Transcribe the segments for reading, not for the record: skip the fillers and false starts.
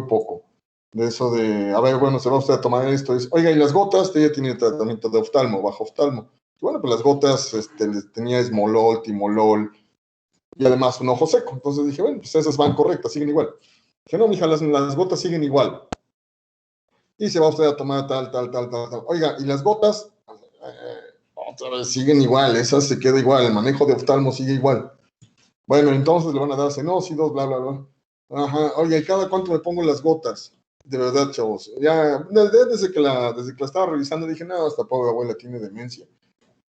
poco. De eso de, a ver, bueno, se va usted a tomar esto. Dice, oiga, ¿y las gotas? Ella tiene tratamiento de oftalmo, bajo oftalmo. Y bueno, pues las gotas, tenía esmolol, timolol, y además un ojo seco. Entonces dije, bueno, pues esas van correctas, siguen igual. Dije, no, mija, las gotas siguen igual. Y se va usted a tomar tal. Oiga, ¿y las gotas? Otra vez siguen igual, esas se queda igual, el manejo de oftalmo sigue igual. Bueno, entonces le van a dar senócidos, bla, bla, bla. Ajá, oye, ¿y cada cuánto me pongo las gotas? De verdad, chavos. Ya, desde que la estaba revisando, dije, no, esta pobre abuela tiene demencia,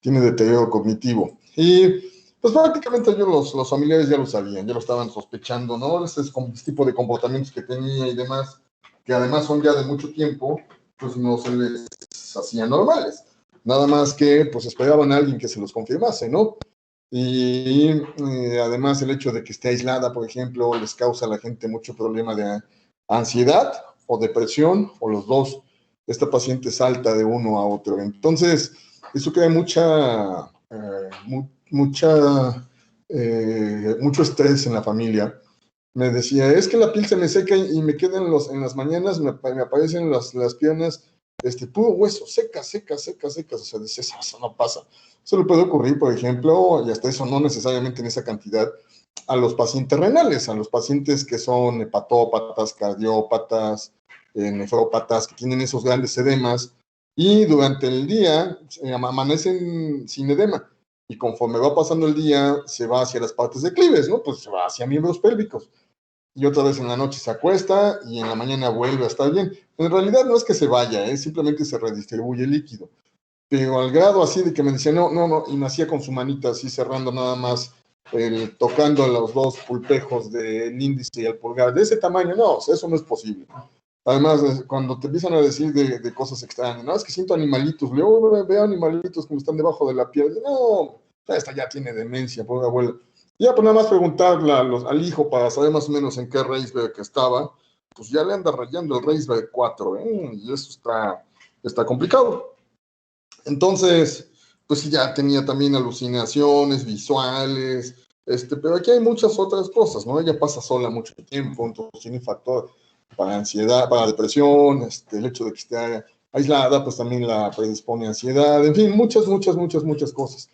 tiene deterioro cognitivo. Y pues prácticamente ellos, los familiares ya lo sabían, ya lo estaban sospechando, ¿no? Ese tipo de comportamientos que tenía y demás, que además son ya de mucho tiempo, pues no se les hacían normales. Nada más que, pues esperaban a alguien que se los confirmase, ¿no? Y además el hecho de que esté aislada, por ejemplo, les causa a la gente mucho problema de ansiedad o depresión, o los dos. Esta paciente salta de uno a otro. Entonces, eso crea mucho estrés en la familia. Me decía, es que la piel se me seca y me queda en las mañanas, me aparecen las piernas, puro hueso, secas. O sea, dices, eso no pasa. Eso le puede ocurrir, por ejemplo, y hasta eso no necesariamente en esa cantidad, a los pacientes renales, a los pacientes que son hepatópatas, cardiópatas, nefrópatas, que tienen esos grandes edemas, y durante el día amanecen sin edema. Y conforme va pasando el día, se va hacia las partes declives, ¿no? Pues se va hacia miembros pélvicos. Y otra vez en la noche se acuesta y en la mañana vuelve a estar bien. En realidad no es que se vaya, simplemente se redistribuye el líquido. Pero al grado así de que me decía, no, y me hacía con su manita así cerrando nada más, tocando los dos pulpejos del índice y el pulgar, de ese tamaño, no, eso no es posible. Además, cuando te empiezan a decir de cosas extrañas, no, es que siento animalitos, luego veo animalitos que están debajo de la piel, no, esta ya tiene demencia, pobre abuela. Ya, pues nada más preguntarle al hijo para saber más o menos en qué Reisberg estaba, pues ya le anda rayando el Reisberg 4, y eso está complicado. Entonces, pues sí, ya tenía también alucinaciones visuales, pero aquí hay muchas otras cosas, ¿no? Ella pasa sola mucho tiempo, entonces tiene factor para ansiedad, para depresión, el hecho de que esté aislada, pues también la predispone a ansiedad, en fin, muchas cosas.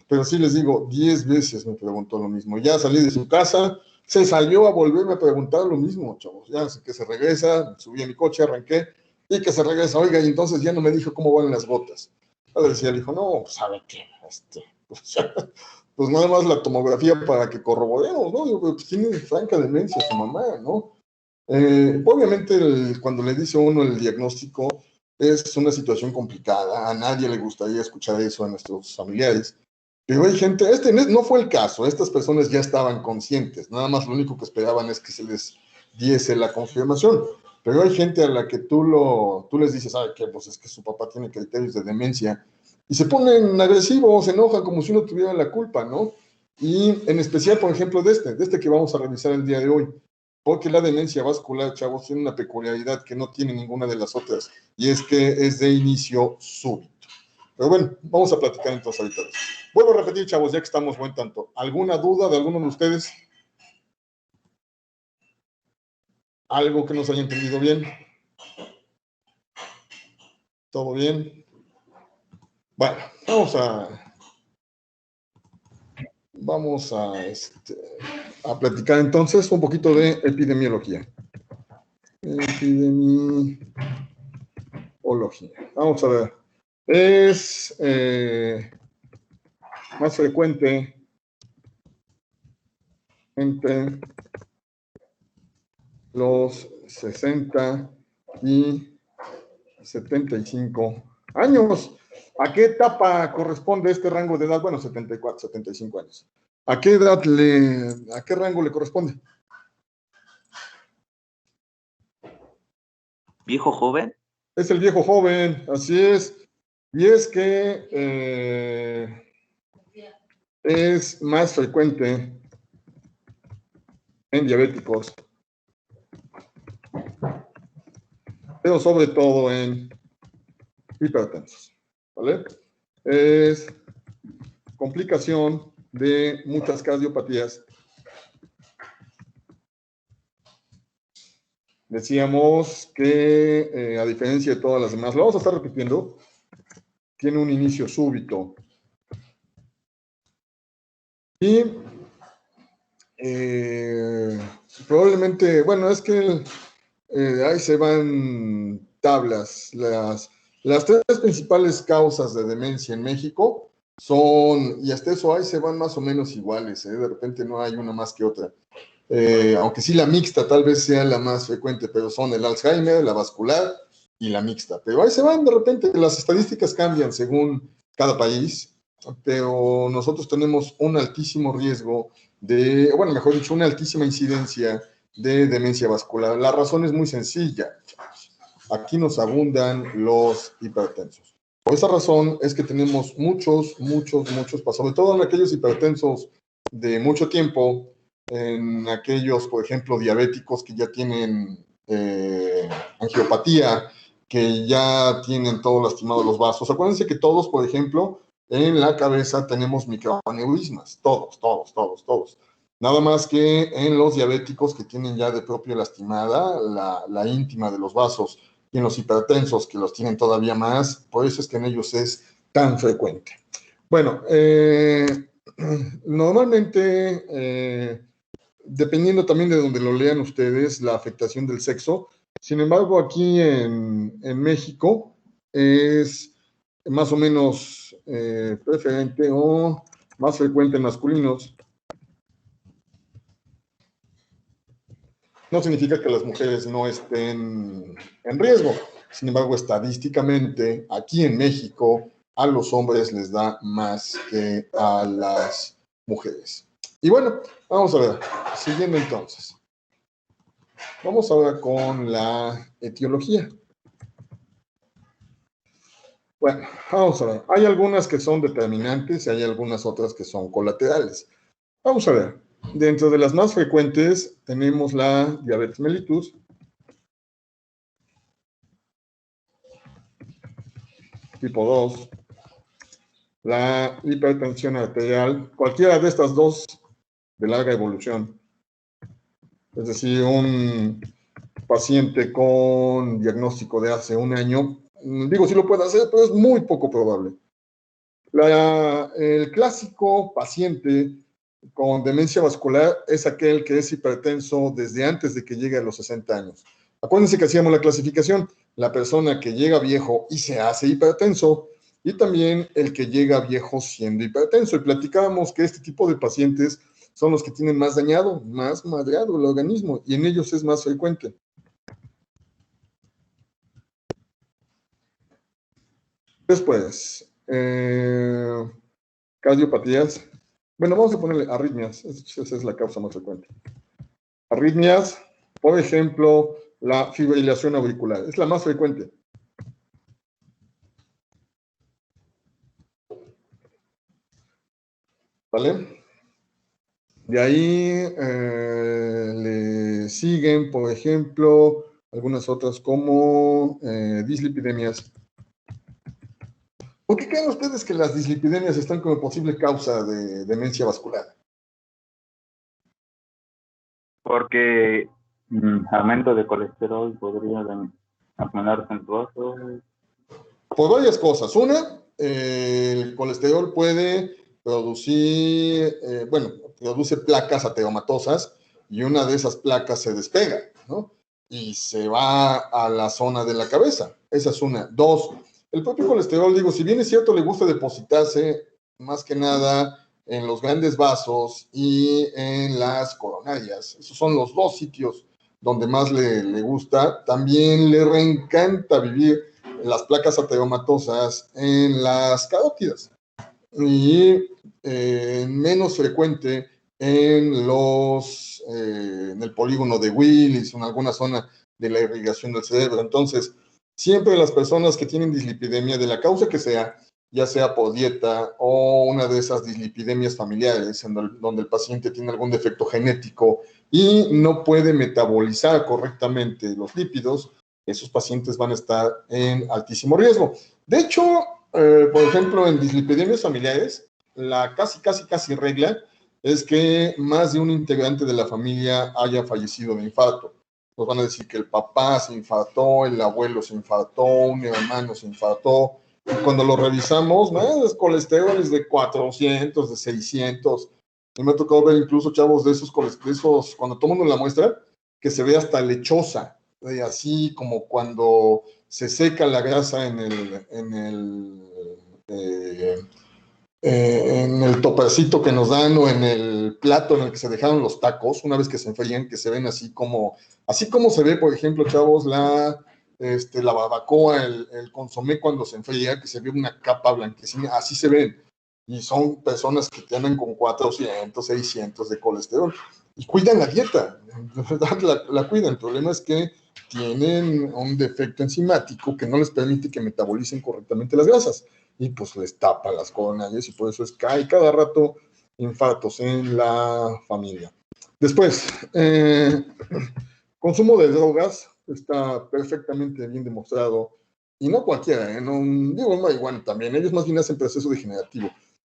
Pero sí les digo, 10 veces me preguntó lo mismo. Ya salí de su casa, se salió a volverme a preguntar lo mismo, chavos. Ya que se regresa, subí a mi coche, arranqué, y que se regresa, oiga, y entonces ya no me dijo cómo van las gotas. Le decía el hijo, no, pues sabe qué, pues nada más la tomografía para que corroboremos, ¿no? Digo, pues tiene franca demencia su mamá, ¿no? Obviamente cuando le dice uno el diagnóstico es una situación complicada, a nadie le gustaría escuchar eso a nuestros familiares, pero hay gente, no fue el caso, estas personas ya estaban conscientes, nada más lo único que esperaban es que se les diese la confirmación, pero hay gente a la que tú les dices, ¿sabe qué? Pues es que su papá tiene criterios de demencia, y se ponen agresivos, se enojan como si uno tuviera la culpa, ¿no? Y en especial, por ejemplo, de este que vamos a revisar el día de hoy, porque la demencia vascular, chavos, tiene una peculiaridad que no tiene ninguna de las otras, y es que es de inicio súbito. Pero bueno, vamos a platicar entonces ahorita. Vuelvo a repetir, chavos, ya que estamos buen tanto. ¿Alguna duda de alguno de ustedes? ¿Algo que no se haya entendido bien? ¿Todo bien? Bueno, vamos a platicar entonces un poquito de epidemiología. Epidemiología. Vamos a ver. Es más frecuente entre los 60 y 75 años. ¿A qué etapa corresponde este rango de edad? Bueno, 74, 75 años. ¿A qué rango le corresponde? ¿Viejo joven? Es el viejo joven, así es. Y es que es más frecuente en diabéticos, pero sobre todo en hipertensos, ¿vale? Es complicación de muchas cardiopatías decíamos que, a diferencia de todas las demás, lo vamos a estar repitiendo, tiene un inicio súbito. Y probablemente, bueno, es que ahí se van tablas. Las tres principales causas de demencia en México son, y hasta eso ahí se van más o menos iguales, de repente no hay una más que otra. Aunque sí la mixta tal vez sea la más frecuente, pero son el Alzheimer, la vascular y la mixta. Pero ahí se van, de repente las estadísticas cambian según cada país, pero nosotros tenemos un altísimo riesgo de, bueno, mejor dicho, una altísima incidencia de demencia vascular. La razón es muy sencilla. Aquí nos abundan los hipertensos. Por esa razón es que tenemos muchos, sobre todo en aquellos hipertensos de mucho tiempo, en aquellos, por ejemplo, diabéticos que ya tienen angiopatía, que ya tienen todo lastimado los vasos. Acuérdense que todos, por ejemplo, en la cabeza tenemos microaneurismas, todos. Nada más que en los diabéticos que tienen ya de propio lastimada la íntima de los vasos y en los hipertensos que los tienen todavía más, por eso es que en ellos es tan frecuente. Bueno, normalmente, dependiendo también de donde lo lean ustedes, la afectación del sexo, sin embargo, aquí en México es más o menos preferente o más frecuente en masculinos. No significa que las mujeres no estén en riesgo. Sin embargo, estadísticamente, aquí en México, a los hombres les da más que a las mujeres. Y bueno, vamos a ver, siguiendo entonces. Vamos ahora con la etiología. Bueno, vamos a ver. Hay algunas que son determinantes y hay algunas otras que son colaterales. Vamos a ver. Dentro de las más frecuentes tenemos la diabetes mellitus, tipo 2, la hipertensión arterial, cualquiera de estas dos de larga evolución. Es decir, un paciente con diagnóstico de hace un año, digo, sí lo puede hacer, pero es muy poco probable. El clásico paciente con demencia vascular es aquel que es hipertenso desde antes de que llegue a los 60 años. Acuérdense que hacíamos la clasificación, la persona que llega viejo y se hace hipertenso, y también el que llega viejo siendo hipertenso. Y platicábamos que este tipo de pacientes son los que tienen más dañado, más madreado el organismo, y en ellos es más frecuente. Después, cardiopatías. Bueno, vamos a ponerle arritmias, esa es la causa más frecuente. Arritmias, por ejemplo, la fibrilación auricular, es la más frecuente. ¿Vale? De ahí le siguen, por ejemplo, algunas otras como dislipidemias. ¿Por qué creen ustedes que las dislipidemias están como posible causa de demencia vascular? Porque aumento de colesterol podría acumularse en vasos. Por varias cosas. Una, el colesterol puede producir, produce placas ateromatosas y una de esas placas se despega, ¿no? Y se va a la zona de la cabeza. Esa es una. Dos, el propio colesterol, digo, si bien es cierto, le gusta depositarse más que nada en los grandes vasos y en las coronarias. Esos son los dos sitios donde más le gusta. También le reencanta vivir las placas ateromatosas en las carótidas y menos frecuente en el polígono de Willis o en alguna zona de la irrigación del cerebro. Entonces, siempre las personas que tienen dislipidemia, de la causa que sea, ya sea por dieta o una de esas dislipidemias familiares, donde el paciente tiene algún defecto genético y no puede metabolizar correctamente los lípidos, esos pacientes van a estar en altísimo riesgo. De hecho, por ejemplo, en dislipidemias familiares, la casi regla es que más de un integrante de la familia haya fallecido de infarto. nos van a decir que el papá se infartó, el abuelo se infartó, un hermano se infartó. Y cuando lo revisamos, ¿no? Los colesteroles de 400, de 600. Y me ha tocado ver incluso chavos de esos, cuando toman la muestra, que se ve hasta lechosa, así como cuando se seca la grasa en el topercito que nos dan o en el plato en el que se dejaron los tacos, una vez que se enfrían, que se ven así como se ve, por ejemplo, chavos, la barbacoa, el consomé cuando se enfría, que se ve una capa blanquecina, así se ven. Y son personas que tienen con 400, 600 de colesterol. Y cuidan la dieta, de verdad la cuidan. El problema es que tienen un defecto enzimático que no les permite que metabolicen correctamente las grasas. Y pues les tapa las coronarias y por eso es que hay cada rato infartos en la familia. Después, consumo de drogas está perfectamente bien demostrado, y no cualquiera, no, digo, marihuana también, ellos más bien hacen proceso degenerativo,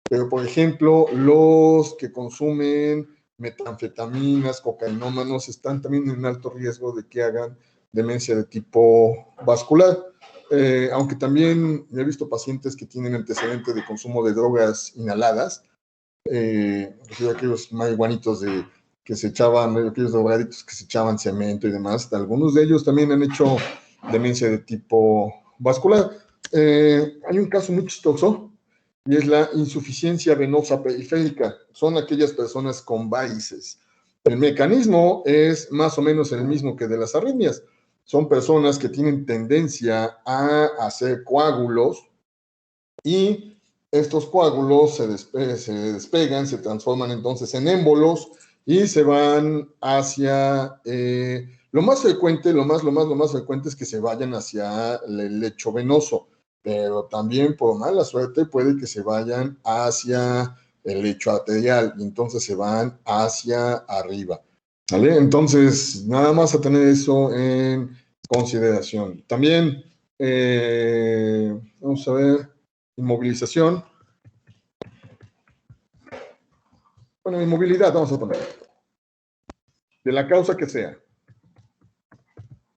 pero por ejemplo, los que consumen metanfetaminas, cocainómanos, están también en alto riesgo de que hagan demencia de tipo vascular. Aunque también he visto pacientes que tienen antecedentes de consumo de drogas inhaladas, aquellos marihuanitos que se echaban, aquellos drogaditos que se echaban cemento y demás, algunos de ellos también han hecho demencia de tipo vascular. Hay un caso muy chistoso y es la insuficiencia venosa periférica. Son aquellas personas con varices. El mecanismo es más o menos el mismo que de las arritmias. Son personas que tienen tendencia a hacer coágulos y estos coágulos se despegan, se transforman entonces en émbolos y se van hacia, lo más frecuente, lo más frecuente es que se vayan hacia el lecho venoso, pero también por mala suerte puede que se vayan hacia el lecho arterial y entonces se van hacia arriba. ¿Vale? Entonces, nada más a tener eso en consideración. También, vamos a ver, inmovilización. Bueno, inmovilidad, vamos a poner. De la causa que sea.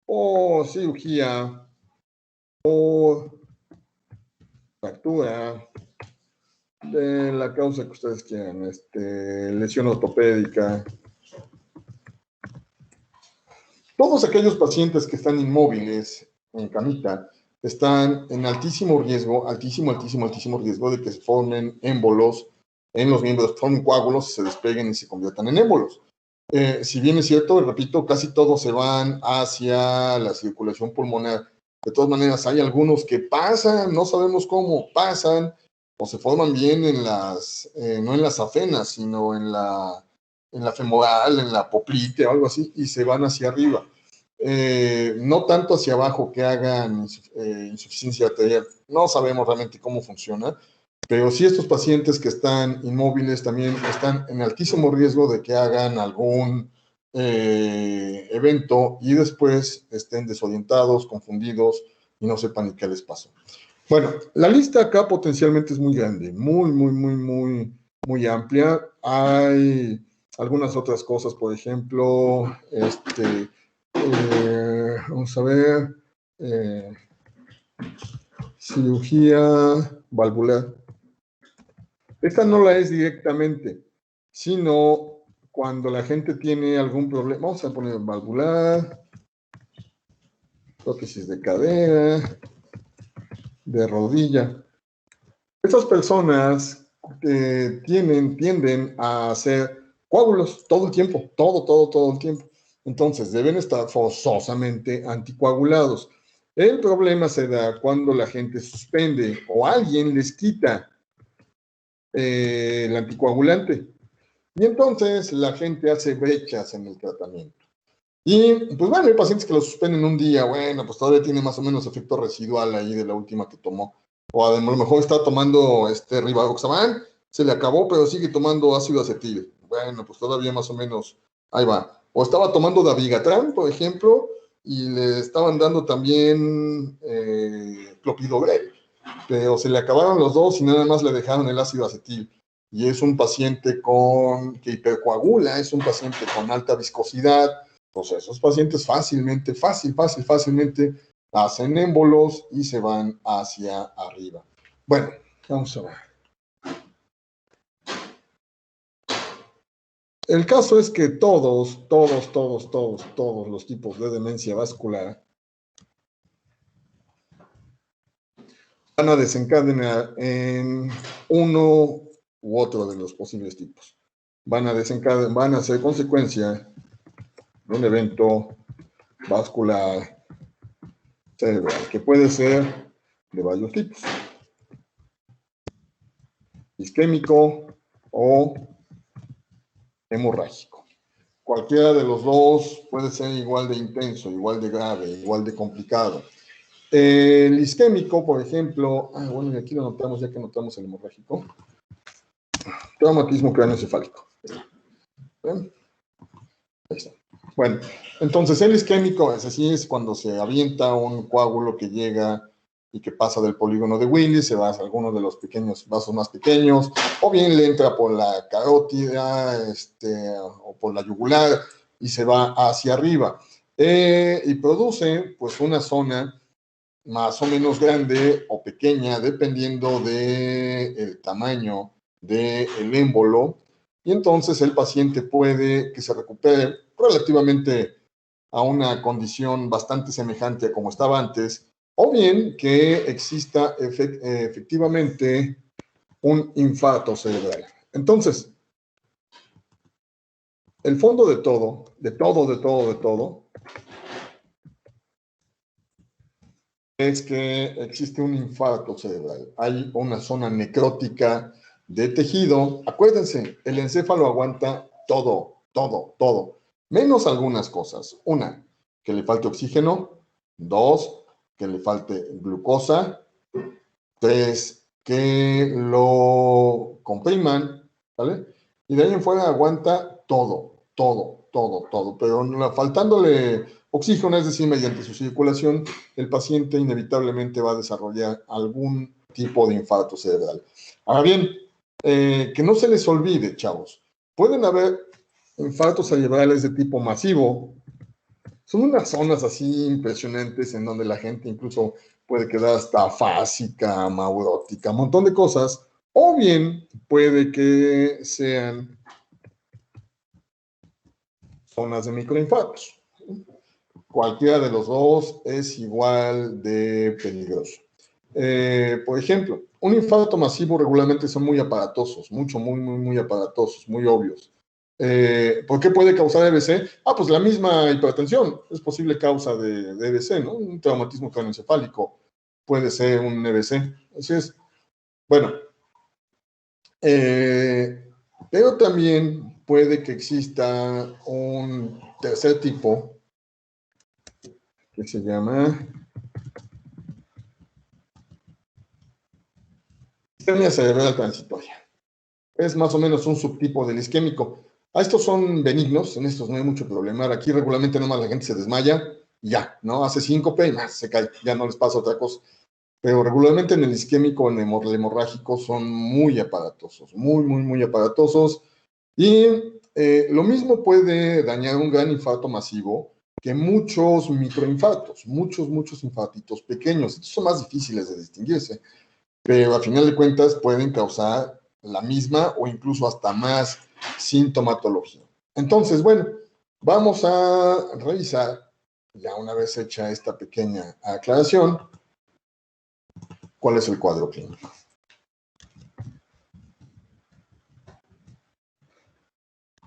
O cirugía, o fractura, de la causa que ustedes quieran, lesión ortopédica. Todos aquellos pacientes que están inmóviles en camita están en altísimo riesgo, altísimo riesgo de que se formen émbolos en los miembros, formen coágulos, se despeguen y se conviertan en émbolos. Si bien es cierto, repito, casi todos se van hacia la circulación pulmonar. De todas maneras, hay algunos que pasan, no sabemos cómo pasan, o se forman bien no en las afenas, sino en la femoral, en la poplite o algo así, y se van hacia arriba. No tanto hacia abajo que hagan insuficiencia arterial, no sabemos realmente cómo funciona, pero sí estos pacientes que están inmóviles también están en altísimo riesgo de que hagan algún evento y después estén desorientados, confundidos y no sepan ni qué les pasó. Bueno, la lista acá potencialmente es muy grande, muy amplia. Hay algunas otras cosas, por ejemplo, vamos a ver, cirugía valvular. Esta no la es directamente, sino cuando la gente tiene algún problema. Vamos a poner valvular, prótesis de cadera, de rodilla. Estas personas tienden a hacer coágulos todo el tiempo, todo el tiempo. Entonces, deben estar forzosamente anticoagulados. El problema se da cuando la gente suspende o alguien les quita el anticoagulante. Y entonces la gente hace brechas en el tratamiento. Y pues bueno, hay pacientes que lo suspenden un día, bueno, pues todavía tiene más o menos efecto residual ahí de la última que tomó. O a lo mejor está tomando rivaroxaban, se le acabó, pero sigue tomando ácido acetil. Bueno, pues todavía más o menos ahí va. O estaba tomando dabigatran, por ejemplo, y le estaban dando también clopidogrel, pero se le acabaron los dos y nada más le dejaron el ácido acetil. Y es un paciente que hipercoagula, es un paciente con alta viscosidad, Pues esos pacientes fácilmente hacen émbolos y se van hacia arriba. Bueno, vamos a ver. El caso es que todos los tipos de demencia vascular van a desencadenar en uno u otro de los posibles tipos. Van a ser consecuencia de un evento vascular cerebral, que puede ser de varios tipos: isquémico o hemorrágico. Cualquiera de los dos puede ser igual de intenso, igual de grave, igual de complicado. El isquémico, por ejemplo, bueno, y aquí lo notamos, ya que notamos el hemorrágico: traumatismo craneoencefálico. ¿Ven? Ahí está. Bueno, entonces el isquémico es así, es cuando se avienta un coágulo que llega y que pasa del polígono de Willis, se va a algunos de los pequeños vasos más pequeños, o bien le entra por la carótida, o por la yugular, y se va hacia arriba. Y produce, pues, una zona más o menos grande o pequeña, dependiendo del tamaño del émbolo, y entonces el paciente puede que se recupere relativamente a una condición bastante semejante a como estaba antes, o bien que exista efectivamente un infarto cerebral. Entonces, el fondo de todo, es que existe un infarto cerebral. Hay una zona necrótica de tejido. Acuérdense, el encéfalo aguanta todo, menos algunas cosas. Una, que le falte oxígeno. Dos, que le falte glucosa. Tres, que lo compriman, ¿vale? Y de ahí en fuera aguanta todo. Pero faltándole oxígeno, es decir, mediante su circulación, el paciente inevitablemente va a desarrollar algún tipo de infarto cerebral. Ahora bien, que no se les olvide, chavos, pueden haber infartos cerebrales de tipo masivo. Son unas zonas así impresionantes en donde la gente incluso puede quedar hasta afásica, maurótica, un montón de cosas. O bien puede que sean zonas de microinfartos. Cualquiera de los dos es igual de peligroso. Por ejemplo, un infarto masivo regularmente son muy aparatosos, muy aparatosos, muy obvios. ¿Por qué puede causar EBC? Pues la misma hipertensión es posible causa de EBC, ¿no? Un traumatismo craneoencefálico puede ser un EBC. Así es. Bueno, pero también puede que exista un tercer tipo que se llama isquemia cerebral transitoria. Es más o menos un subtipo del isquémico. Estos son benignos, en estos no hay mucho problema. Aquí regularmente nomás la gente se desmaya y ya, ¿no? Hace síncope y más se cae, ya no les pasa otra cosa. Pero regularmente en el isquémico, en el hemorrágico, son muy aparatosos, muy aparatosos. Y lo mismo puede dañar un gran infarto masivo que muchos microinfartos, muchos infartitos pequeños. Estos son más difíciles de distinguirse, pero a final de cuentas pueden causar la misma o incluso hasta más sintomatología. Entonces, bueno, vamos a revisar, ya una vez hecha esta pequeña aclaración, cuál es el cuadro clínico.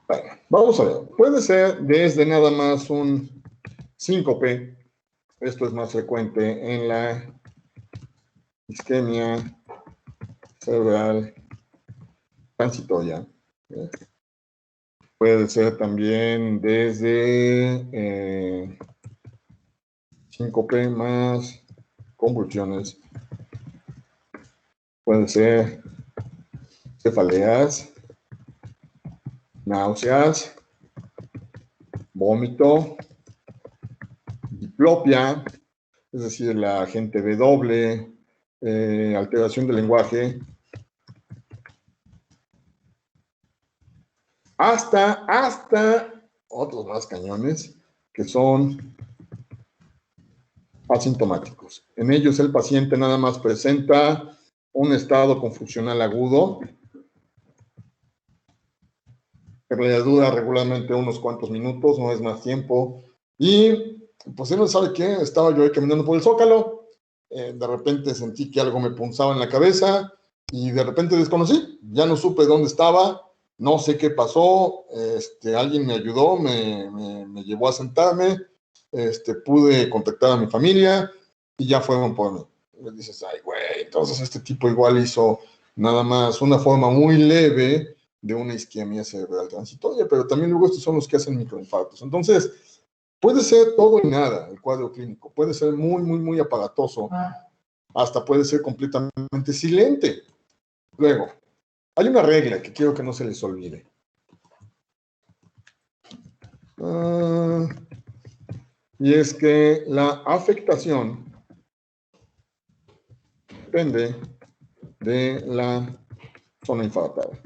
Bueno, vamos a ver. Puede ser desde nada más un síncope. Esto es más frecuente en la isquemia cerebral transitoria. Puede ser también desde síncope más convulsiones. Puede ser cefaleas, náuseas, vómito, diplopia, es decir, la gente ve doble, alteración del lenguaje, hasta otros más cañones, que son asintomáticos. En ellos el paciente nada más presenta un estado confusional agudo, que le dura regularmente unos cuantos minutos, no es más tiempo, y pues él no sabe qué, estaba yo ahí caminando por el Zócalo, de repente sentí que algo me punzaba en la cabeza, y de repente desconocí, ya no supe dónde estaba, no sé qué pasó, alguien me ayudó, me llevó a sentarme, pude contactar a mi familia, y ya fueron por mí. Me dices, ay, güey, entonces este tipo igual hizo nada más una forma muy leve de una isquemia cerebral transitoria, pero también luego estos son los que hacen microinfartos. Entonces, puede ser todo y nada el cuadro clínico, puede ser muy, muy, muy aparatoso, hasta puede ser completamente silente. Luego, hay una regla que quiero que no se les olvide. Y es que la afectación depende de la zona infartada.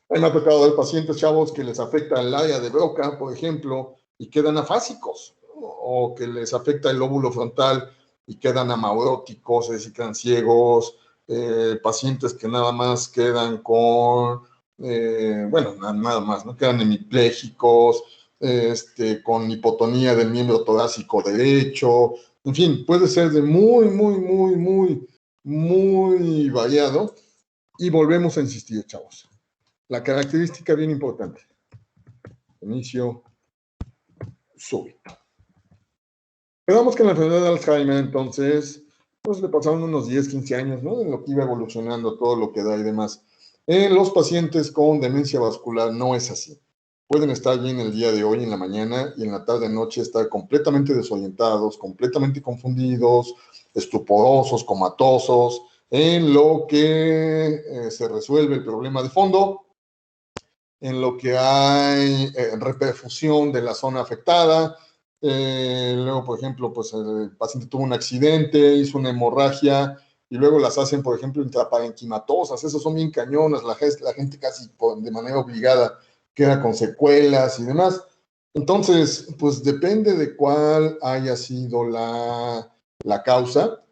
A mí me ha tocado ver pacientes, chavos, que les afecta el área de Broca, por ejemplo, y quedan afásicos, ¿no? O que les afecta el lóbulo frontal y quedan amauróticos, es decir, quedan ciegos, pacientes que nada más quedan con, bueno, nada más, ¿no? Quedan hemipléjicos, con hipotonía del miembro torácico derecho, en fin, puede ser de muy, muy, muy, muy, muy variado. Y volvemos a insistir, chavos. La característica bien importante. Inicio súbito. Esperamos que en la enfermedad de Alzheimer, entonces, pues le pasaron unos 10, 15 años, ¿no? En lo que iba evolucionando todo lo que da y demás. En los pacientes con demencia vascular no es así. Pueden estar bien el día de hoy, en la mañana, y en la tarde-noche estar completamente desorientados, completamente confundidos, estuporosos, comatosos, en lo que se resuelve el problema de fondo, en lo que hay reperfusión de la zona afectada. Luego, por ejemplo, pues el paciente tuvo un accidente, hizo una hemorragia, y luego las hacen, por ejemplo, intraparenquimatosas. Esas son bien cañonas, la gente casi de manera obligada queda con secuelas y demás. Entonces, pues depende de cuál haya sido la causa,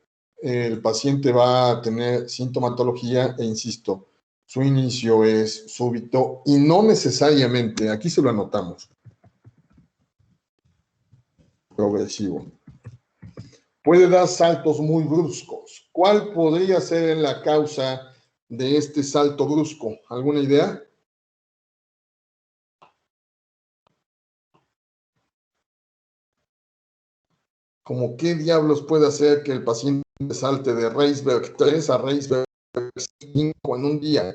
el paciente va a tener sintomatología, e insisto, su inicio es súbito y no necesariamente, aquí se lo anotamos, progresivo. Puede dar saltos muy bruscos. ¿Cuál podría ser la causa de este salto brusco? ¿Alguna idea? ¿Cómo qué diablos puede hacer que el paciente salte de Reisberg 3 a Reisberg 5 en un día?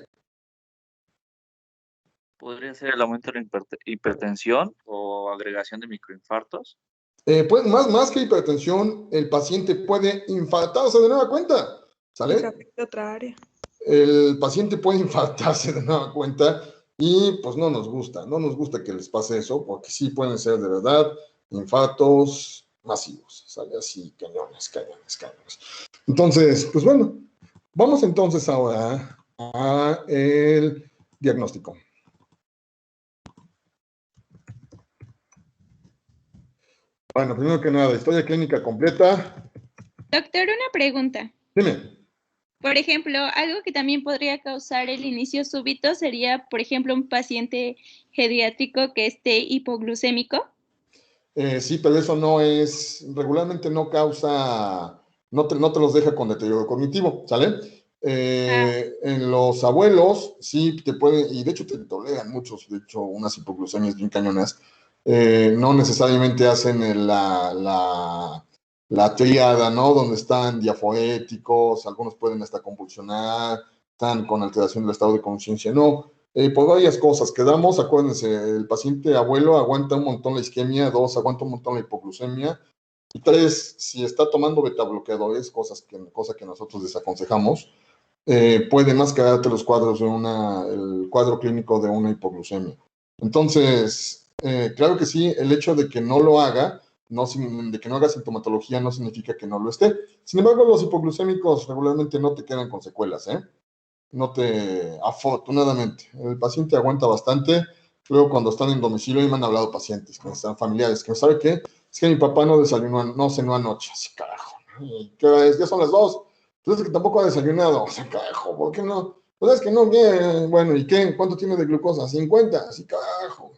¿Podría ser el aumento de la hipertensión o agregación de microinfartos? Pues más que hipertensión, el paciente puede infartarse de nueva cuenta, ¿sale? Afecta otra área. El paciente puede infartarse de nueva cuenta y pues no nos gusta que les pase eso, porque sí pueden ser de verdad infartos masivos, ¿sale? Así, cañones. Entonces, pues bueno, vamos entonces ahora a el diagnóstico. Bueno, primero que nada, historia clínica completa. Doctor, una pregunta. Dime. Por ejemplo, algo que también podría causar el inicio súbito sería, por ejemplo, un paciente geriátrico que esté hipoglucémico. Sí, pero eso no es, regularmente no causa, no te los deja con deterioro cognitivo, ¿sale? En los abuelos sí te pueden, y de hecho te toleran muchos, de hecho unas hipoglucemias bien cañonas, no necesariamente hacen la tríada, ¿no? Donde están diaforéticos, algunos pueden hasta convulsionar, están con alteración del estado de conciencia, no. Por varias cosas quedamos, acuérdense, el paciente abuelo aguanta un montón la isquemia, 2, aguanta un montón la hipoglucemia, y 3, si está tomando betabloqueadores, cosa que nosotros desaconsejamos, puede mascararte los cuadros el cuadro clínico de una hipoglucemia. Entonces, claro que sí, el hecho de que no lo haga, de que no haga sintomatología, no significa que no lo esté. Sin embargo, los hipoglucémicos regularmente no te quedan con secuelas, afortunadamente, el paciente aguanta bastante, Luego, cuando están en domicilio, y me han hablado pacientes, que están familiares, que ¿sabe qué? Es que mi papá no desayunó, no cenó anoche. Así, carajo. ¿Y qué hora es? Ya son las 2. Entonces, que tampoco ha desayunado. O sea, carajo, ¿por qué no? Pues es que no, bien. Bueno, ¿y qué? ¿Cuánto tiene de glucosa? 50. Así, carajo.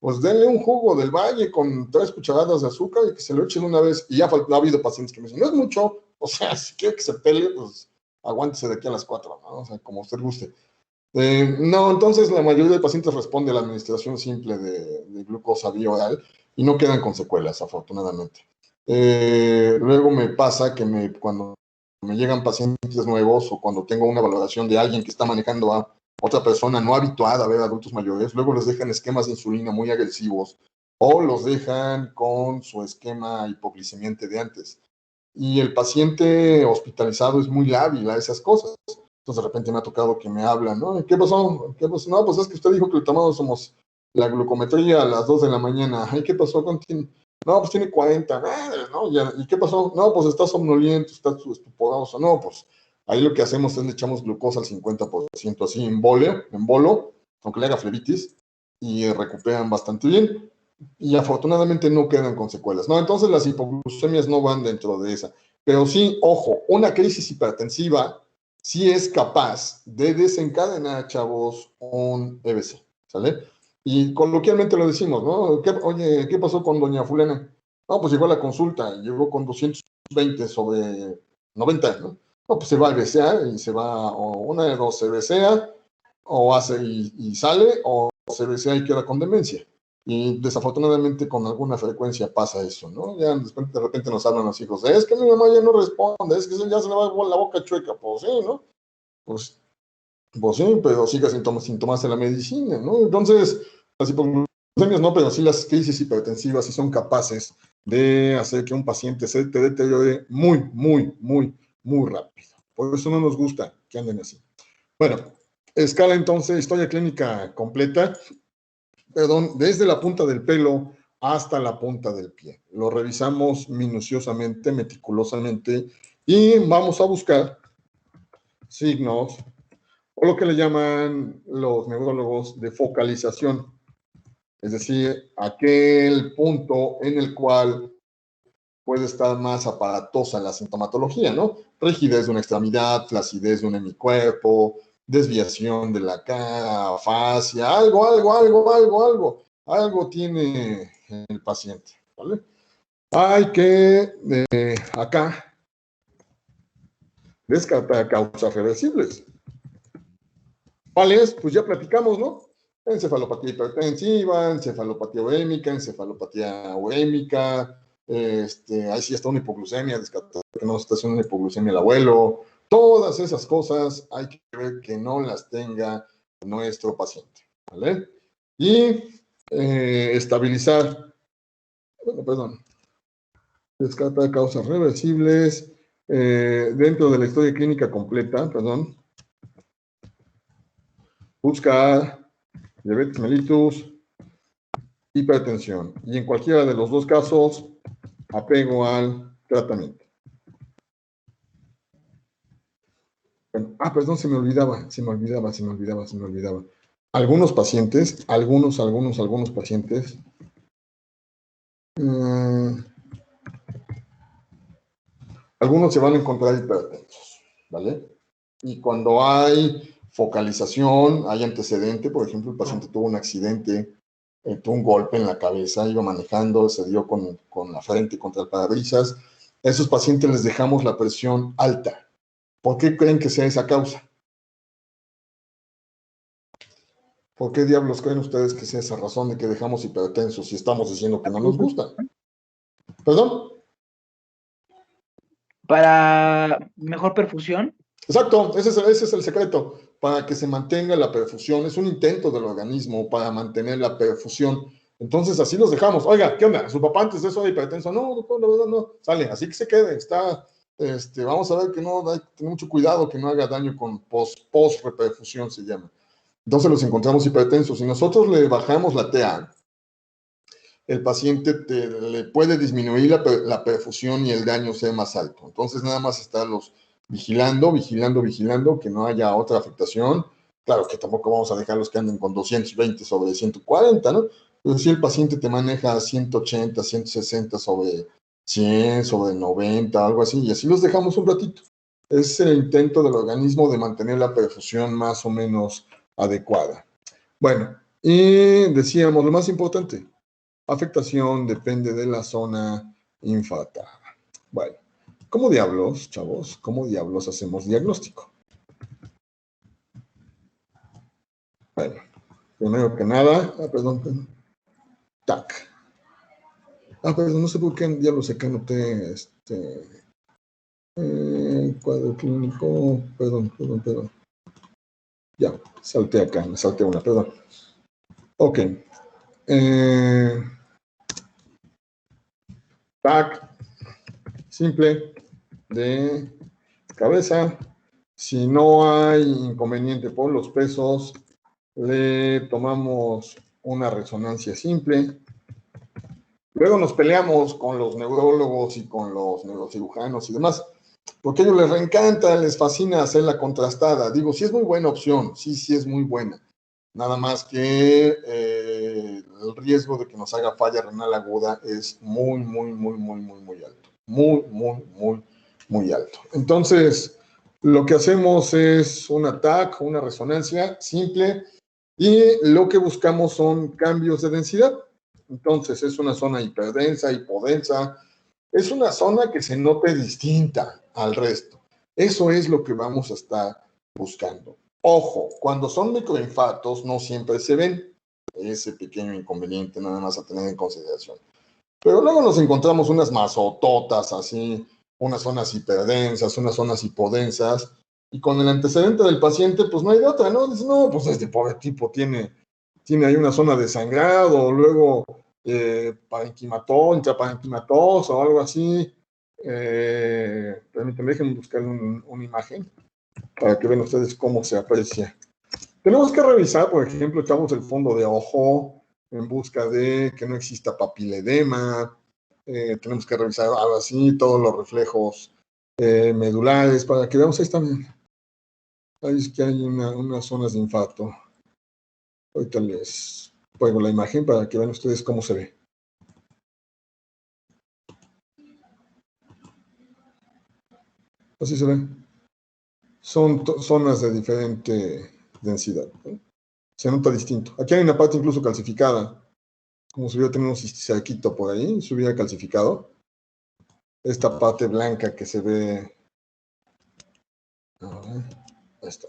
Pues denle un jugo del Valle con 3 cucharadas de azúcar y que se lo echen una vez. Y ya ha habido pacientes que me dicen, no es mucho. O sea, si quiere que se pele, pues aguántese de aquí a las 4, ¿no? O sea, como usted guste. No, entonces la mayoría de pacientes responde a la administración simple de glucosa vía oral y no quedan con secuelas, afortunadamente. Luego me pasa que cuando me llegan pacientes nuevos o cuando tengo una valoración de alguien que está manejando a otra persona no habituada a ver adultos mayores, luego les dejan esquemas de insulina muy agresivos o los dejan con su esquema hipoglicemiante de antes. Y el paciente hospitalizado es muy lábil a esas cosas. Entonces de repente me ha tocado que me hablan, ¿no? ¿Qué pasó? ¿Qué pasó? No, pues es que usted dijo que le tomamos la glucometría a las 2 de la mañana. Ay, ¿qué pasó? No, pues tiene 40, ¿no? ¿Y qué pasó? No, pues está somnoliento, está estuporoso. No, pues ahí lo que hacemos es le echamos glucosa al 50%, así en bolo, aunque le haga flebitis, y recuperan bastante bien. Y afortunadamente no quedan con secuelas, ¿no? Entonces las hipoglucemias no van dentro de esa. Pero sí, ojo, una crisis hipertensiva sí es capaz de desencadenar, chavos, un EBC, ¿sale? Y coloquialmente lo decimos, ¿no? Oye, ¿qué pasó con doña fulana? No, pues llegó a la consulta, llegó con 220 sobre 90, ¿no? No, pues se va al BCA y se va, o una de dos, se BCA, o hace y sale, o se BCA y queda con demencia. Y desafortunadamente con alguna frecuencia pasa eso, ¿no? Ya de repente nos hablan los hijos, es que mi mamá ya no responde, es que ya se le va la boca chueca, pues sí, ¿no? Pues, pues sí, pero siga sin tomarse la medicina, ¿no? Entonces, las hipoglucemias no, pero sí las crisis hipertensivas sí son capaces de hacer que un paciente se te deteriore muy, muy, muy, muy rápido. Por eso no nos gusta que anden así. Bueno, escala entonces, historia clínica completa. Perdón, desde la punta del pelo hasta la punta del pie. Lo revisamos minuciosamente, meticulosamente, y vamos a buscar signos, o lo que le llaman los neurólogos de focalización, es decir, aquel punto en el cual puede estar más aparatosa la sintomatología, ¿no? Rigidez de una extremidad, flacidez de un hemicuerpo, desviación de la cara, afasia, algo tiene el paciente, ¿vale? Hay que, acá, descartar causas reversibles. ¿Cuáles? Pues ya platicamos, ¿no? Encefalopatía hipertensiva, encefalopatía urémica, ahí sí está una hipoglucemia, descartar que no está haciendo una hipoglucemia el abuelo. Todas esas cosas hay que ver que no las tenga nuestro paciente, ¿vale? Y estabilizar, bueno, perdón, descartar causas reversibles dentro de la historia clínica completa, perdón. Buscar diabetes mellitus, hipertensión. Y en cualquiera de los dos casos, apego al tratamiento. Bueno, perdón, se me olvidaba. Algunos pacientes, algunos pacientes, algunos se van a encontrar hipertensos, ¿vale? Y cuando hay focalización, hay antecedente, por ejemplo, el paciente tuvo un accidente, tuvo un golpe en la cabeza, iba manejando, se dio con la frente contra el parabrisas. A esos pacientes les dejamos la presión alta. ¿Por qué creen que sea esa causa? ¿Por qué diablos creen ustedes que sea esa razón de que dejamos hipertensos si estamos diciendo que no nos gustan? ¿Perdón? Para mejor perfusión. Exacto, ese es el secreto, para que se mantenga la perfusión. Es un intento del organismo para mantener la perfusión. Entonces, así los dejamos. Oiga, ¿qué onda? ¿Su papá antes de eso era hipertenso? No, doctor, la verdad no. Sale, así que se quede. Vamos a ver que no, hay que tener mucho cuidado que no haga daño con post-reperfusión, se llama. Entonces los encontramos hipertensos. Si nosotros le bajamos la TA, el paciente le puede disminuir la perfusión y el daño sea más alto. Entonces, nada más estarlos vigilando, que no haya otra afectación. Claro que tampoco vamos a dejarlos que anden con 220 sobre 140, ¿no? Pero si el paciente te maneja 180, 160 sobre 100, sobre 90, algo así, y así los dejamos un ratito. Es el intento del organismo de mantener la perfusión más o menos adecuada. Bueno, y decíamos lo más importante, afectación depende de la zona infartada. Bueno, ¿cómo diablos, chavos, cómo diablos hacemos diagnóstico? Bueno, primero que nada, perdón, TAC. Perdón, no sé por qué diablos acá noté cuadro clínico, perdón. Ya, salté acá, me salté una, perdón. Ok. TAC, simple, de cabeza. Si no hay inconveniente por los pesos, le tomamos una resonancia simple. Luego nos peleamos con los neurólogos y con los neurocirujanos y demás, porque a ellos les reencanta, les fascina hacer la contrastada. Digo, sí es muy buena opción, sí es muy buena. Nada más que el riesgo de que nos haga falla renal aguda es muy alto. Muy alto. Entonces, lo que hacemos es un TAC, una resonancia simple, y lo que buscamos son cambios de densidad. Entonces, es una zona hiperdensa, hipodensa, es una zona que se note distinta al resto. Eso es lo que vamos a estar buscando. Ojo, cuando son microinfartos no siempre se ven. Ese pequeño inconveniente nada más a tener en consideración. Pero luego nos encontramos unas mazototas así, unas zonas hiperdensas, unas zonas hipodensas, y con el antecedente del paciente, pues no hay de otra, ¿no? Dices, no, pues este pobre tipo tiene ahí una zona de sangrado, luego intraparenquimatosa o algo así. Permítanme, déjenme buscar una imagen para que vean ustedes cómo se aprecia. Tenemos que revisar, por ejemplo, echamos el fondo de ojo en busca de que no exista papiledema. Tenemos que revisar ahora sí todos los reflejos medulares para que veamos, ahí están. Ahí es que hay unas zonas de infarto. Ahorita les pongo la imagen para que vean ustedes cómo se ve. Así se ve. Son zonas de diferente densidad, ¿no? Se nota distinto. Aquí hay una parte incluso calcificada, como si hubiera tenido un cisticerquito por ahí, se hubiera calcificado. Esta parte blanca que se ve. Ahí está.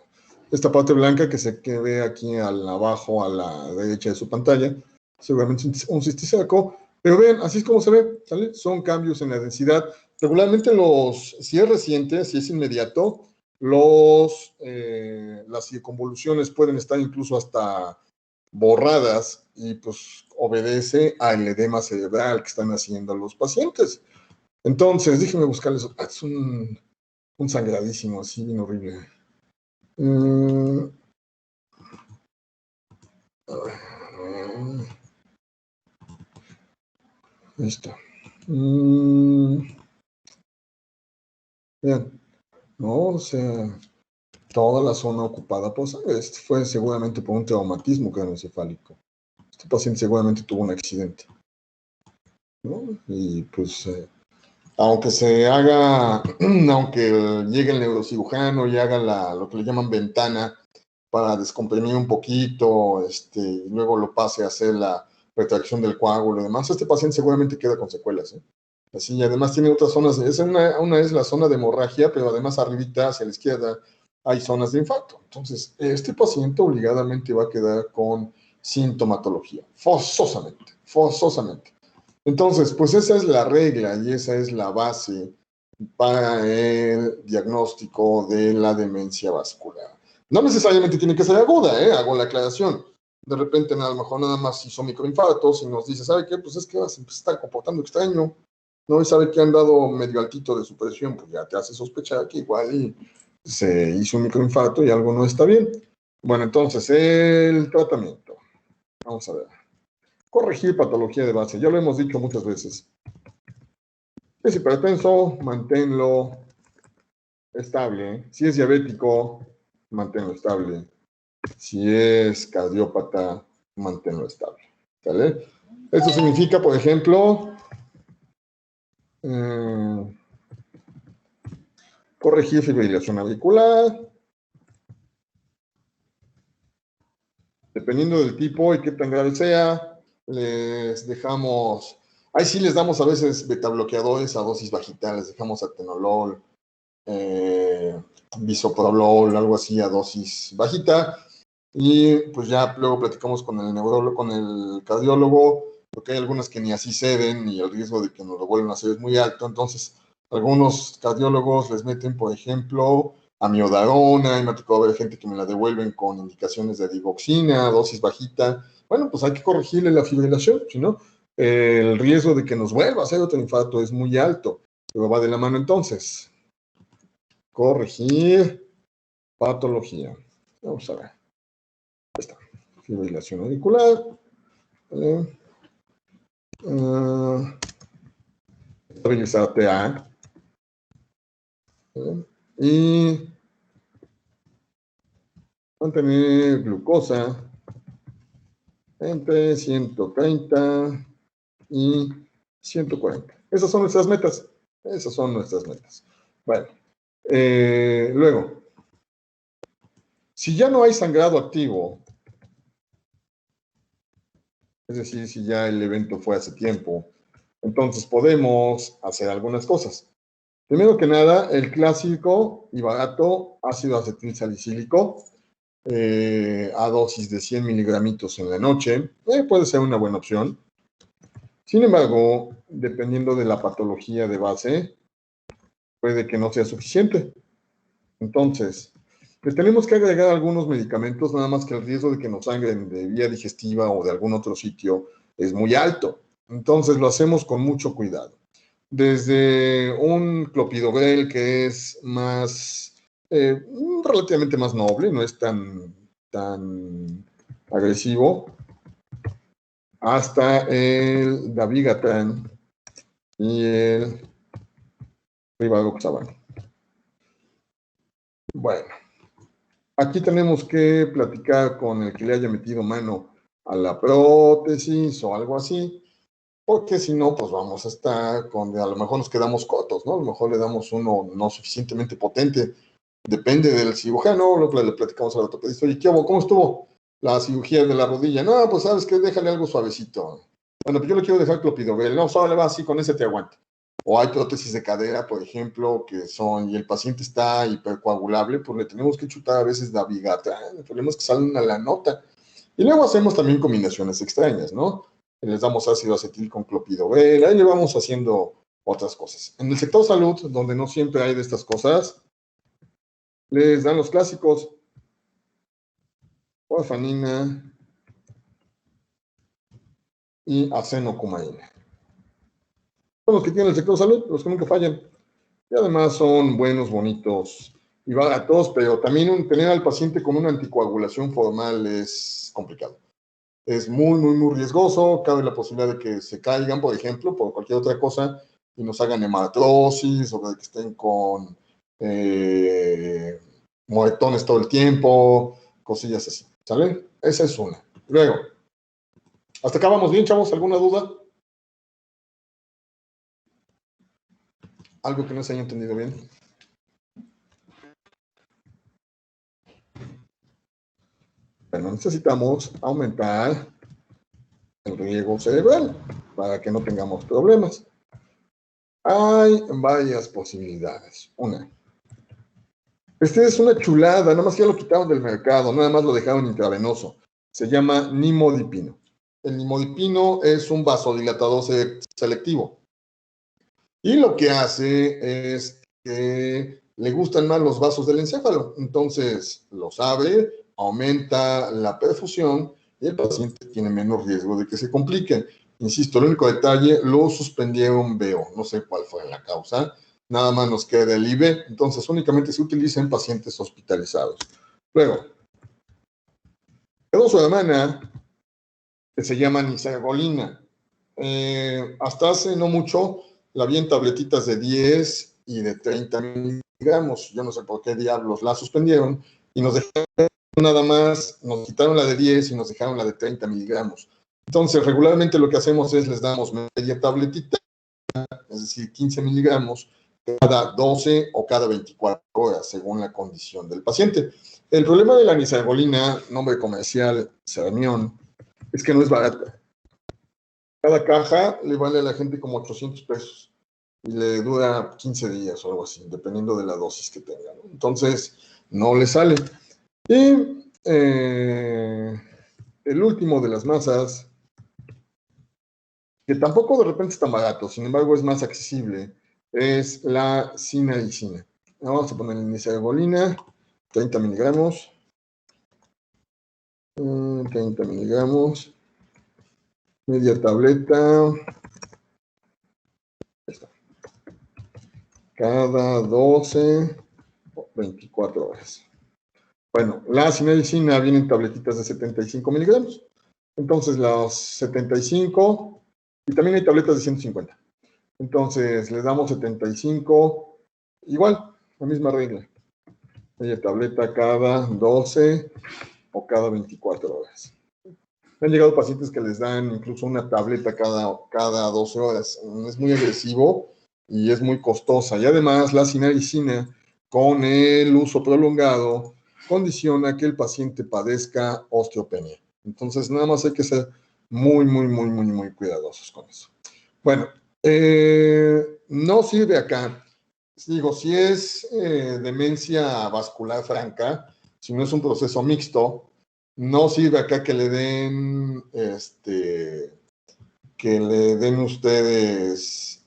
Esta parte blanca que ve aquí abajo a la derecha de su pantalla, seguramente un cisticerco, pero ven, así es como se ve, ¿sale? Son cambios en la densidad. Regularmente si es reciente, si es inmediato, las circunvoluciones pueden estar incluso hasta borradas y pues obedece al edema cerebral que están haciendo los pacientes. Entonces, déjenme buscarles. Es un sangradísimo así, bien horrible. Ahí está. Vean, no, o sea, toda la zona ocupada por sangre. Este fue seguramente por un traumatismo craneoencefálico. Este paciente seguramente tuvo un accidente, ¿no? Y pues, aunque llegue el neurocirujano y haga lo que le llaman ventana para descomprimir un poquito, y luego lo pase a hacer la retracción del coágulo y demás, este paciente seguramente queda con secuelas, ¿eh? Así, y además tiene otras zonas, una es la zona de hemorragia, pero además arribita, hacia la izquierda, hay zonas de infarto. Entonces, este paciente obligadamente va a quedar con sintomatología, forzosamente. Entonces, pues esa es la regla y esa es la base para el diagnóstico de la demencia vascular. No necesariamente tiene que ser aguda, hago la aclaración. De repente, a lo mejor nada más hizo microinfartos y nos dice, ¿sabe qué? Pues es que se está comportando extraño, ¿no? Y sabe que han dado medio altito de su presión, pues ya te hace sospechar que igual se hizo un microinfarto y algo no está bien. Bueno, entonces, el tratamiento. Vamos a ver. Corregir patología de base, ya lo hemos dicho muchas veces. Si es hipertenso, manténlo estable. Si es diabético, manténlo estable. Si es cardiópata, manténlo estable. ¿Sale? Esto significa, por ejemplo, corregir fibrilación auricular. Dependiendo del tipo y qué tan grave sea, les dejamos, ahí sí les damos a veces betabloqueadores a dosis bajita, les dejamos atenolol, bisoprolol, algo así a dosis bajita, y pues ya luego platicamos con el neurólogo, con el cardiólogo, porque hay algunas que ni así ceden y el riesgo de que nos lo vuelvan a hacer es muy alto. Entonces algunos cardiólogos les meten, por ejemplo, amiodarona, y me ha tocado ver gente que me la devuelven con indicaciones de digoxina, dosis bajita. Bueno, pues hay que corregirle la fibrilación, si no, el riesgo de que nos vuelva a hacer otro infarto es muy alto, pero va de la mano entonces. Corregir patología. Vamos a ver. Ahí está. Fibrilación auricular. ¿Vale? Estabilizar TA. ¿Vale? Y mantener glucosa entre 130 y 140. Esas son nuestras metas. Esas son nuestras metas. Bueno, luego, si ya no hay sangrado activo, es decir, si ya el evento fue hace tiempo, entonces podemos hacer algunas cosas. Primero que nada, el clásico y barato ácido acetil salicílico a dosis de 100 miligramitos en la noche puede ser una buena opción. Sin embargo, dependiendo de la patología de base, puede que no sea suficiente. Entonces, le tenemos que agregar algunos medicamentos, nada más que el riesgo de que nos sangren de vía digestiva o de algún otro sitio es muy alto. Entonces, lo hacemos con mucho cuidado. Desde un clopidogrel que es más, relativamente más noble, no es tan agresivo, hasta el dabigatran y el rivaroxaban. Bueno, aquí tenemos que platicar con el que le haya metido mano a la prótesis o algo así, porque si no, pues vamos a estar con, a lo mejor nos quedamos cortos, ¿no? A lo mejor le damos uno no suficientemente potente, depende del cirujano. Luego le platicamos al ortopedista, oye, ¿qué hubo? ¿Cómo estuvo la cirugía de la rodilla? No, pues sabes que déjale algo suavecito. Bueno, pues yo le quiero dejar clopidogrel. No, solo le va así, con ese te aguanta. O hay prótesis de cadera, por ejemplo, que son, y el paciente está hipercoagulable, pues le tenemos que chutar a veces dabigatran. El problema es que salen a la nota. Y luego hacemos también combinaciones extrañas, ¿no? Les damos ácido acetil con clopidogrel, ahí le vamos haciendo otras cosas. En el sector salud, donde no siempre hay de estas cosas, les dan los clásicos, warfarina y acenocumaína. Son los que tienen el sector salud, los que nunca fallan. Y además son buenos, bonitos y baratos, pero también tener al paciente con una anticoagulación formal es complicado. Es muy, muy, muy riesgoso. Cabe la posibilidad de que se caigan, por ejemplo, por cualquier otra cosa y nos hagan hematrosis o de que estén con moretones todo el tiempo, cosillas así. ¿Sale? Esa es una. Luego, ¿hasta acá vamos bien, chavos? ¿Alguna duda? ¿Algo que no se haya entendido bien? Bueno, necesitamos aumentar el riego cerebral para que no tengamos problemas. Hay varias posibilidades. Una, este es una chulada, nada más que ya lo quitaron del mercado, nada más lo dejaron intravenoso. Se llama nimodipino. El nimodipino es un vasodilatador selectivo. Y lo que hace es que le gustan más los vasos del encéfalo. Entonces los abre, aumenta la perfusión y el paciente tiene menos riesgo de que se complique. Insisto, el único detalle, lo suspendieron, veo, no sé cuál fue la causa. Nada más nos queda el IV, entonces únicamente se utiliza en pacientes hospitalizados. Luego, tengo su hermana que se llama nisergolina. Hasta hace no mucho la vi en tabletitas de 10 y de 30 miligramos. Yo no sé por qué diablos la suspendieron y nos dejaron nada más nos quitaron la de 10 y nos dejaron la de 30 miligramos. Entonces, regularmente lo que hacemos es les damos media tabletita, es decir, 15 miligramos, cada 12 o cada 24 horas, según la condición del paciente. El problema de la nisabolina, nombre comercial, Cermión, es que no es barata. Cada caja le vale a la gente como 800 pesos y le dura 15 días o algo así, dependiendo de la dosis que tenga, ¿no? Entonces, no le sale. Y el último de las masas, que tampoco de repente es tan barato, sin embargo es más accesible, es la cinaricina. Vamos a poner nisabolina, 30 miligramos. 30 miligramos. Media tableta. Ahí está. Cada 12 o 24 horas. Bueno, la cinaricina viene en tabletitas de 75 miligramos. Entonces, los 75, y también hay tabletas de 150. Entonces, le damos 75, igual, la misma regla. Media tableta cada 12 o cada 24 horas. Me han llegado pacientes que les dan incluso una tableta cada 12 horas. Es muy agresivo y es muy costosa. Y además, la cinaricina, con el uso prolongado, condiciona que el paciente padezca osteopenia. Entonces, nada más hay que ser muy cuidadosos con eso. Bueno, no sirve acá. Digo, si es demencia vascular franca, si no es un proceso mixto, no sirve acá que le den, ustedes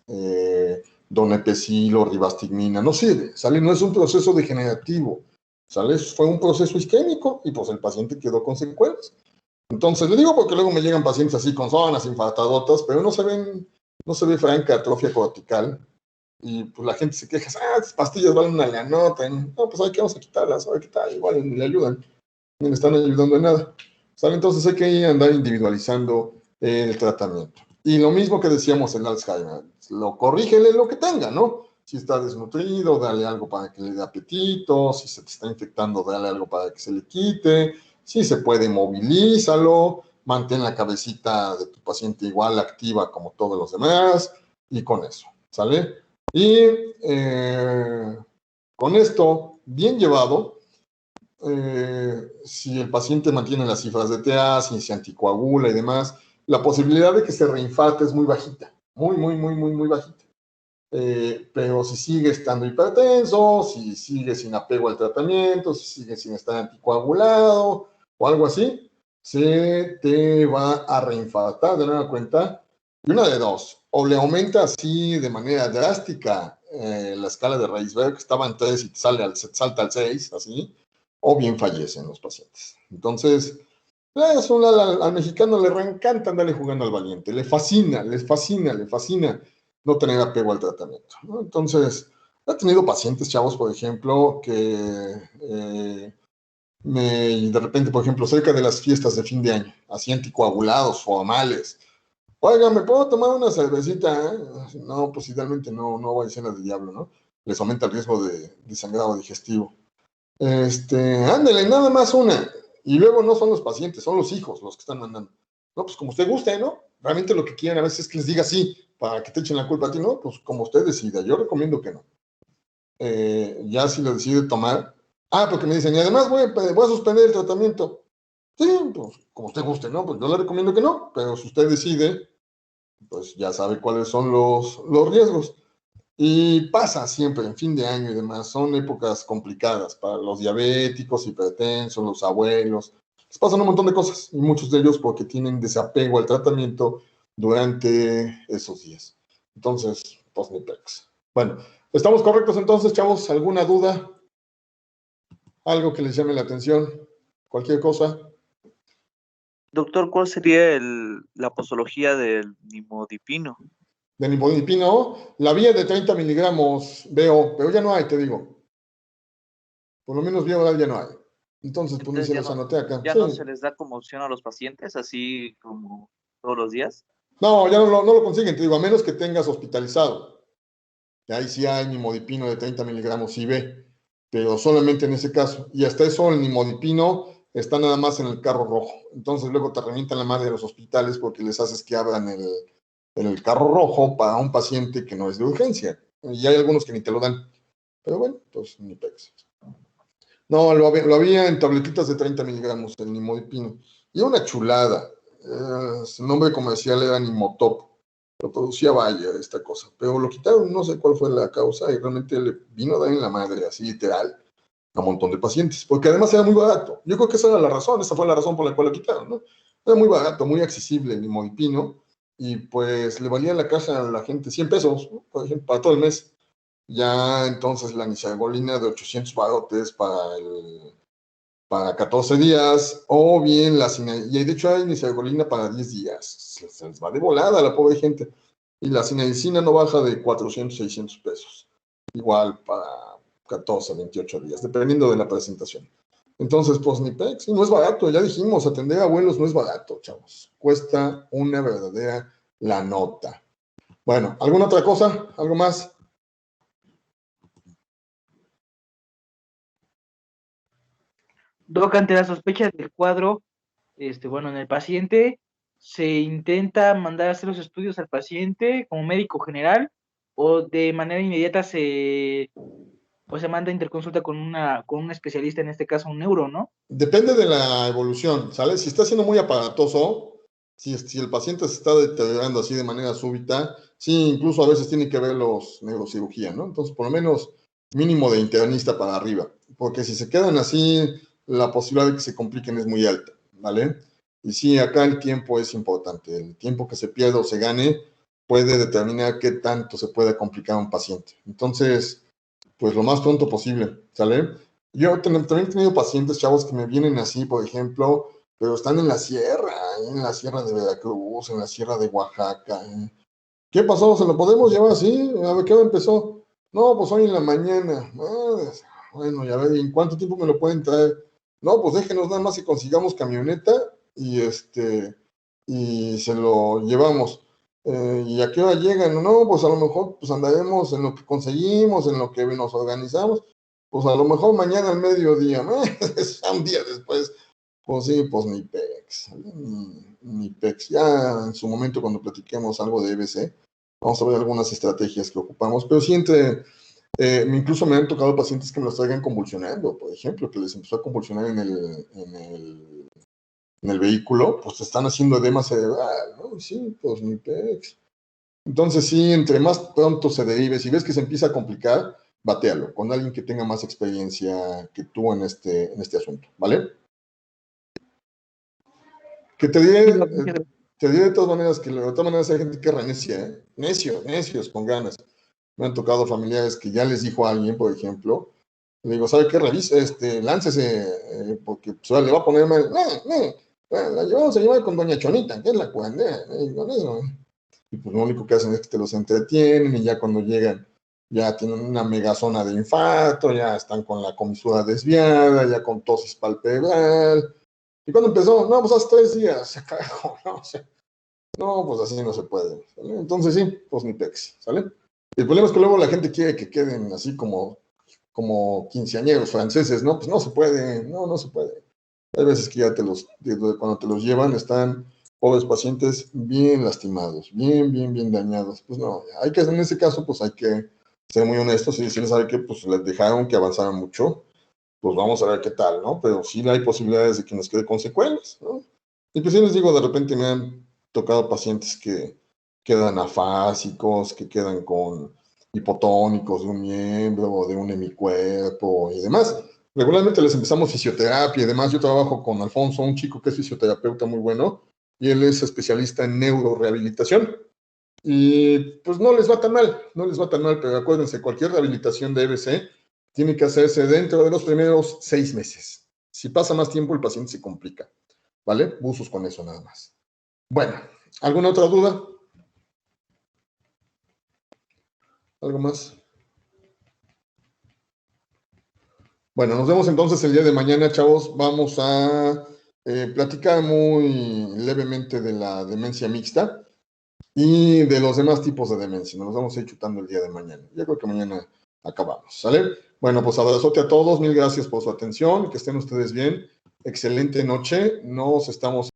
donepezil o ribastigmina. No sirve, ¿sale? No es un proceso degenerativo, ¿sale? Fue un proceso isquémico y pues el paciente quedó con secuelas. Entonces, le digo porque luego me llegan pacientes así con zonas infartadotas, pero no se ve franca atrofia cortical. Y pues la gente se queja, estas pastillas valen una lanota. No, pues hay que vamos a quitarlas, a ver qué tal, igual le ayudan. No le están ayudando en nada. ¿Sale? Entonces hay que andar individualizando el tratamiento. Y lo mismo que decíamos en Alzheimer, corrígele lo que tenga, ¿no? Si está desnutrido, dale algo para que le dé apetito, si se te está infectando, dale algo para que se le quite, si se puede, movilízalo, mantén la cabecita de tu paciente igual activa como todos los demás, y con eso, ¿sale? Y con esto, bien llevado, si el paciente mantiene las cifras de TA, si se anticoagula y demás, la posibilidad de que se reinfarte es muy bajita, muy bajita. Pero si sigue estando hipertenso, si sigue sin apego al tratamiento, si sigue sin estar anticoagulado o algo así, se te va a reinfartar de nueva cuenta. Y una de dos, o le aumenta así de manera drástica la escala de Reisberg, que estaba en 3 y te salta al 6, así, o bien fallecen los pacientes. Entonces, al mexicano le encanta andarle jugando al valiente, le fascina no tener apego al tratamiento, ¿no? Entonces, he tenido pacientes, chavos, por ejemplo, que de repente, por ejemplo, cerca de las fiestas de fin de año, así anticoagulados, formales, oiga, ¿me puedo tomar una cervecita? No, pues idealmente no voy a ser la del diablo, ¿no? Les aumenta el riesgo de sangrado digestivo. Ándale, nada más una. Y luego no son los pacientes, son los hijos los que están mandando. No, pues como usted guste, ¿no? Realmente lo que quieren a veces es que les diga sí, para que te echen la culpa a ti, ¿no? Pues como usted decida, yo recomiendo que no. Ya si lo decide tomar. Porque me dicen, y además voy a suspender el tratamiento. Sí, pues como usted guste, ¿no? Pues yo le recomiendo que no, pero si usted decide, pues ya sabe cuáles son los riesgos. Y pasa siempre en fin de año y demás, son épocas complicadas para los diabéticos, hipertensos, los abuelos. Les pasan un montón de cosas y muchos de ellos porque tienen desapego al tratamiento durante esos días. Entonces, pues ni pex. Bueno, ¿estamos correctos entonces, chavos? ¿Alguna duda? ¿Algo que les llame la atención? ¿Cualquier cosa? Doctor, ¿cuál sería la posología del nimodipino? De nimodipino, la vía de 30 miligramos veo, pero ya no hay, te digo. Por lo menos vía oral ya no hay. Entonces, pues ni se los anoté acá. ¿Ya no se les da como opción a los pacientes, así como todos los días? No, ya no lo consiguen, te digo, a menos que tengas hospitalizado. Y ahí sí hay nimodipino de 30 miligramos IV, pero solamente en ese caso. Y hasta eso, el nimodipino está nada más en el carro rojo. Entonces luego te revientan la madre de los hospitales porque les haces que abran el carro rojo para un paciente que no es de urgencia. Y hay algunos que ni te lo dan. Pero bueno, pues ni pex. No, lo había en tabletitas de 30 miligramos, el nimodipino. Y una chulada. Su nombre comercial era Nimotop. Lo producía Bayer, esta cosa. Pero lo quitaron, no sé cuál fue la causa, y realmente le vino a dar en la madre, así literal, a un montón de pacientes. Porque además era muy barato. Yo creo que esa era la razón, esa fue la razón por la cual lo quitaron, ¿no? Era muy barato, muy accesible el nimodipino. Y pues le valía la caja a la gente 100 pesos, ¿no? Por ejemplo, para todo el mes. Ya entonces la nisagolina de 800 barotes para 14 días, o bien y de hecho hay nisagolina para 10 días. Se les va de volada a la pobre gente. Y la cinadicina no baja de 400, 600 pesos. Igual para 14, 28 días, dependiendo de la presentación. Entonces, pues ni pex, y no es barato, ya dijimos, atender a abuelos no es barato, chavos. Cuesta una verdadera la nota. Bueno, ¿alguna otra cosa? ¿Algo más? Doc, ante la sospecha del cuadro, bueno, en el paciente, se intenta mandar a hacer los estudios al paciente como médico general o de manera inmediata se manda a interconsulta con un especialista, en este caso un neuro, ¿no? Depende de la evolución, ¿sale? Si está siendo muy aparatoso, si el paciente se está deteriorando así de manera súbita, sí, incluso a veces tiene que ver los neurocirugía, ¿no? Entonces, por lo menos mínimo de internista para arriba, porque si se quedan así, la posibilidad de que se compliquen es muy alta, ¿vale? Y sí, acá el tiempo es importante. El tiempo que se pierda o se gane puede determinar qué tanto se puede complicar a un paciente. Entonces, pues lo más pronto posible, ¿sale? Yo también he tenido pacientes, chavos, que me vienen así, por ejemplo, pero están en la sierra de Veracruz, en la sierra de Oaxaca. ¿Qué pasó? ¿Se lo podemos llevar así? A ver, ¿qué hora empezó? No, pues hoy en la mañana. Bueno, ya ver, ¿en cuánto tiempo me lo pueden traer? No, pues déjenos nada más que consigamos camioneta y se lo llevamos. ¿Y a qué hora llegan? No, pues a lo mejor pues andaremos en lo que conseguimos, en lo que nos organizamos. Pues a lo mejor mañana al mediodía, ¿no? Un día después. Pues sí, pues ni pex, ni pex. Ya en su momento cuando platiquemos algo de EBC, vamos a ver algunas estrategias que ocupamos, pero sí incluso me han tocado pacientes que me los traigan convulsionando, por ejemplo, que les empezó a convulsionar en el vehículo, pues están haciendo edema cerebral, ¿no? Sí, pues ni pex. Entonces sí, entre más pronto se derive, si ves que se empieza a complicar, batéalo con alguien que tenga más experiencia que tú en este asunto, ¿vale? Que te diré de todas maneras que de todas maneras hay gente que es renecia, ¿eh? Necios, con ganas. Me han tocado familiares que ya les dijo a alguien, por ejemplo, le digo, ¿sabe qué? Revise, láncese, porque pues, le va a poner mal. La llevamos a llevar con doña Chonita, que es la cuandera, con eso. Y pues lo único que hacen es que te los entretienen y ya cuando llegan ya tienen una megazona de infarto, ya están con la comisura desviada, ya con tosis palpebral. ¿Y cuándo empezó? No, pues hace 3 días, carajo, no, o sea, no, pues así no se puede, ¿sale? Entonces sí, pues ni pex, ¿sale? El problema es que luego la gente quiere que queden así como quinceañeros franceses, ¿no? Pues no se puede, no se puede. Hay veces que ya cuando te los llevan, están pobres pacientes bien lastimados, bien dañados. Pues no, en ese caso, pues hay que ser muy honestos y decirles, ¿sabe qué? Pues les dejaron que avanzaran mucho, pues vamos a ver qué tal, ¿no? Pero sí hay posibilidades de que nos quede con secuelas, ¿no? Y pues sí les digo, de repente me han tocado pacientes que quedan afásicos, que quedan con hipotónicos de un miembro o de un hemicuerpo y demás. Regularmente les empezamos fisioterapia y demás. Yo trabajo con Alfonso, un chico que es fisioterapeuta muy bueno, y él es especialista en neurorehabilitación. Y pues no les va tan mal, pero acuérdense, cualquier rehabilitación de EBC tiene que hacerse dentro de los primeros 6 meses. Si pasa más tiempo, el paciente se complica, ¿vale? Buzos con eso nada más. Bueno, ¿alguna otra duda? ¿Algo más? Bueno, nos vemos entonces el día de mañana, chavos. Vamos a platicar muy levemente de la demencia mixta y de los demás tipos de demencia. Nos los vamos a ir chutando el día de mañana. Yo creo que mañana acabamos, ¿sale? Bueno, pues abrazote a todos. Mil gracias por su atención. Que estén ustedes bien. excelente noche. Nos estamos